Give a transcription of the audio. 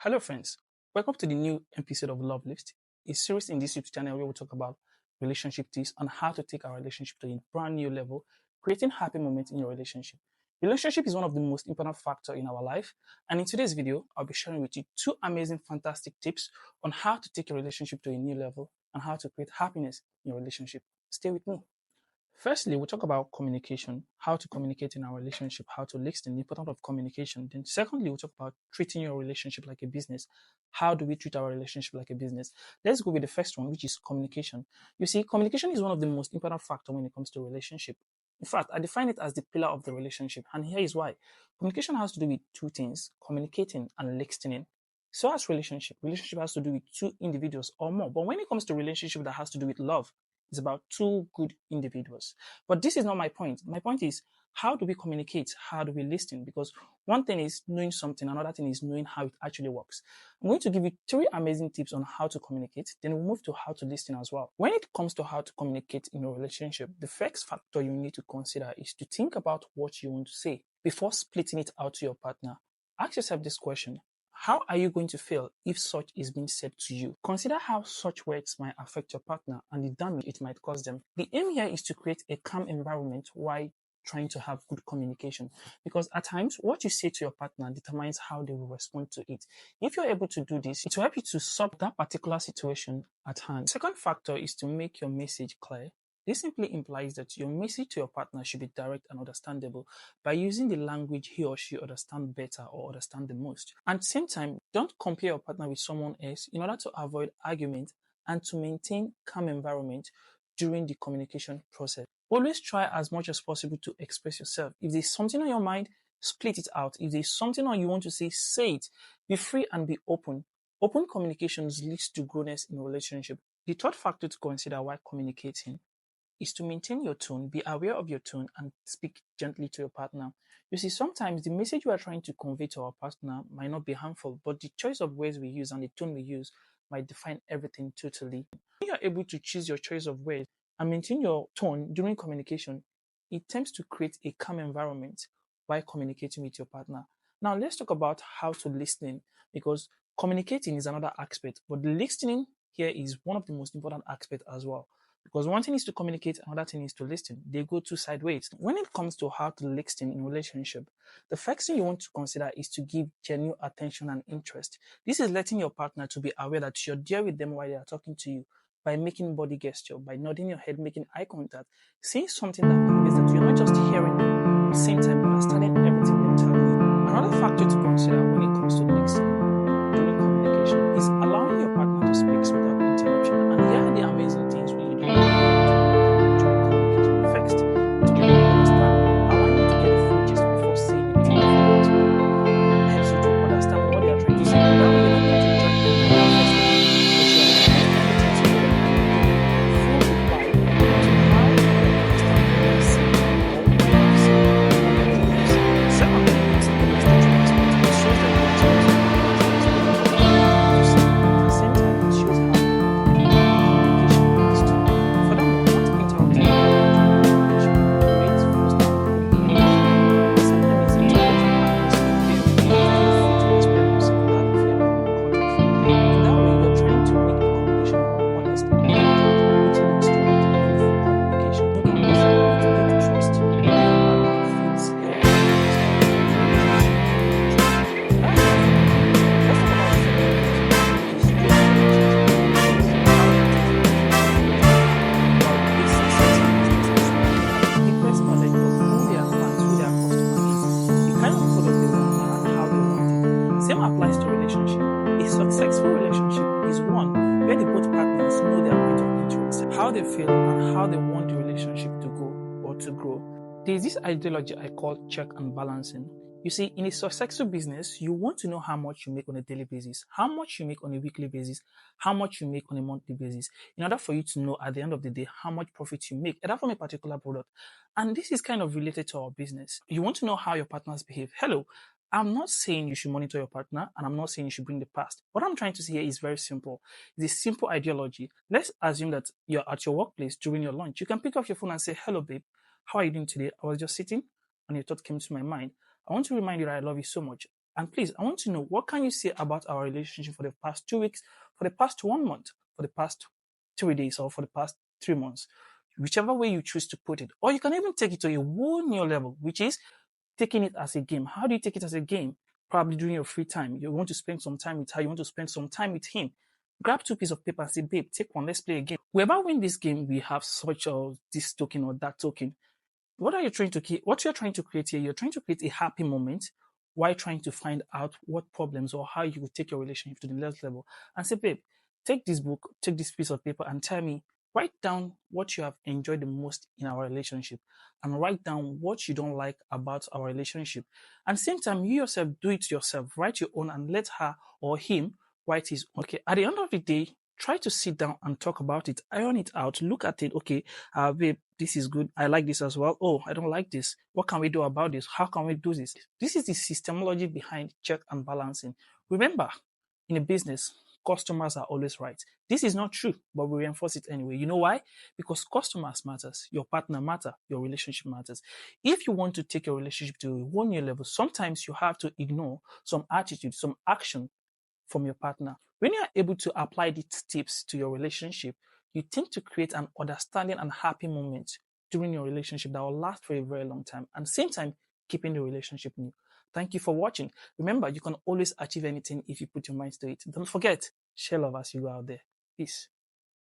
Hello, friends. Welcome to the new episode of Love List, a series in this YouTube channel where we talk about relationship tips and how to take our relationship to a brand new level, creating happy moments in your relationship. Relationship is one of the most important factors in our life, and in today's video, I'll be sharing with you two amazing, fantastic tips on how to take your relationship to a new level and how to create happiness in your relationship. Stay with me. Firstly, we'll talk about communication, how to communicate in our relationship, how to listen, the importance of communication. Then, secondly, we'll talk about treating your relationship like a business. How do we treat our relationship like a business? Let's go with the first one, which is communication. You see, communication is one of the most important factors when it comes to relationship. In fact, I define it as the pillar of the relationship, and here is why. Communication has to do with two things: communicating and listening. So, as relationship has to do with two individuals or more. But when it comes to relationship that has to do with love, it's about two good individuals. But this is not my point. My point is, how do we communicate? How do we listen? Because one thing is knowing something, another thing is knowing how it actually works. I'm going to give you three amazing tips on how to communicate. Then we'll move to how to listen as well. When it comes to how to communicate in a relationship, the first factor you need to consider is to think about what you want to say before splitting it out to your partner. Ask yourself this question: how are you going to feel if such is being said to you? Consider how such words might affect your partner and the damage it might cause them. The aim here is to create a calm environment while trying to have good communication, because at times what you say to your partner determines how they will respond to it. If you're able to do this, it will help you to solve that particular situation at hand. The second factor is to make your message clear. This simply implies that your message to your partner should be direct and understandable by using the language he or she understands better or understand the most. At the same time, don't compare your partner with someone else in order to avoid argument and to maintain calm environment during the communication process. Always try as much as possible to express yourself. If there's something on your mind, split it out. If there's something on you want to say it. Be free and be open. Open communications leads to growness in a relationship. The third factor to consider while communicating is to maintain your tone, be aware of your tone, and speak gently to your partner. You see, sometimes the message we are trying to convey to our partner might not be harmful, but the choice of words we use and the tone we use might define everything totally. When you are able to choose your choice of words and maintain your tone during communication, it tends to create a calm environment while communicating with your partner. Now, let's talk about how to listen, because communicating is another aspect, but the listening here is one of the most important aspects as well. Because one thing is to communicate, another thing is to listen. They go two sideways. When it comes to how to listen in a relationship, the first thing you want to consider is to give genuine attention and interest. This is letting your partner to be aware that you're there with them while they are talking to you, by making body gesture, by nodding your head, making eye contact, saying something that conveys that you're not just hearing them, at the same time understanding everything they're telling you. Another factor to consider when it comes to listening during communication is allowing your partner to speak without interruption. And here are the amazing things when you do during communication. First, to be able to understand, allowing you to get a full gist before saying anything to your partner helps you to understand what they are trying to say. That way you're not going to judge them on the first time, but you understand the things you them and you give a full reply to how you understand what they are saying or what they are saying or what they are saying. Secondly, it's the message you expect. It shows that you expect to say. At the same time, it shows how communication is to. Furthermore, not interrupting your partner during communication creates first and foremost. Second is to let your partner speak clearly. Feel free to express yourself without fear of being cut off. In that way, you're trying to make the communication more honest and authentic, which leads to meaningful communication. In conclusion, it will give trust when your partner feels heard and understood. That's it for me. Let's talk about the second point, which is your relationship. How you take care of your relationship. About basic business as well. The first knowledge of who their clients, who their customer is, the kind of product they want and how they want it. Same applies to relationship. A successful relationship is one where the both partners know their point of interest, how they feel, and how they want the relationship to go or to grow. There is this ideology I call check and balancing. You see, in a successful business, you want to know how much you make on a daily basis, how much you make on a weekly basis, how much you make on a monthly basis, in order for you to know at the end of the day how much profit you make, either from a particular product. And this is kind of related to our business. You want to know how your partners behave. Hello, I'm not saying you should monitor your partner, and I'm not saying you should bring the past. What I'm trying to say here is very simple. It's a simple ideology. Let's assume that you're at your workplace during your lunch. You can pick up your phone and say, "Hello, babe. How are you doing today? I was just sitting and your thought came to my mind. I want to remind you that I love you so much. And please, I want to know, what can you say about our relationship for the past 2 weeks, for the past 1 month, for the past 3 days, or for the past 3 months? Whichever way you choose to put it. Or you can even take it to a whole new level, which is taking it as a game. How do you take it as a game? Probably during your free time. You want to spend some time with her, you want to spend some time with him. Grab two pieces of paper and say, babe, take one, let's play a game. Whoever win this game, we have such a this token or that token. What are you trying to create? What you're trying to create here, you're trying to create a happy moment while trying to find out what problems or how you will take your relationship to the next level. And say, babe, take this book, take this piece of paper and tell me, write down what you have enjoyed the most in our relationship and write down what you don't like about our relationship. And same time, you yourself do it yourself. Write your own and let her or him write his own. Okay. At the end of the day, try to sit down and talk about it, iron it out, look at it. Okay, babe, this is good. I like this as well. Oh, I don't like this. What can we do about this? How can we do this? This is the systemology behind check and balancing. Remember, in a business, customers are always right. This is not true, but we reinforce it anyway. You know why? Because customers matters, your partner matter, your relationship matters. If you want to take your relationship to a 1 year level, sometimes you have to ignore some attitude, some action from your partner. When you are able to apply these tips to your relationship, you tend to create an understanding and happy moment during your relationship that will last for a very long time, and same time keeping the relationship new. Thank you for watching. Remember, you can always achieve anything if you put your mind to it. Don't forget, share love as you go out there. Peace.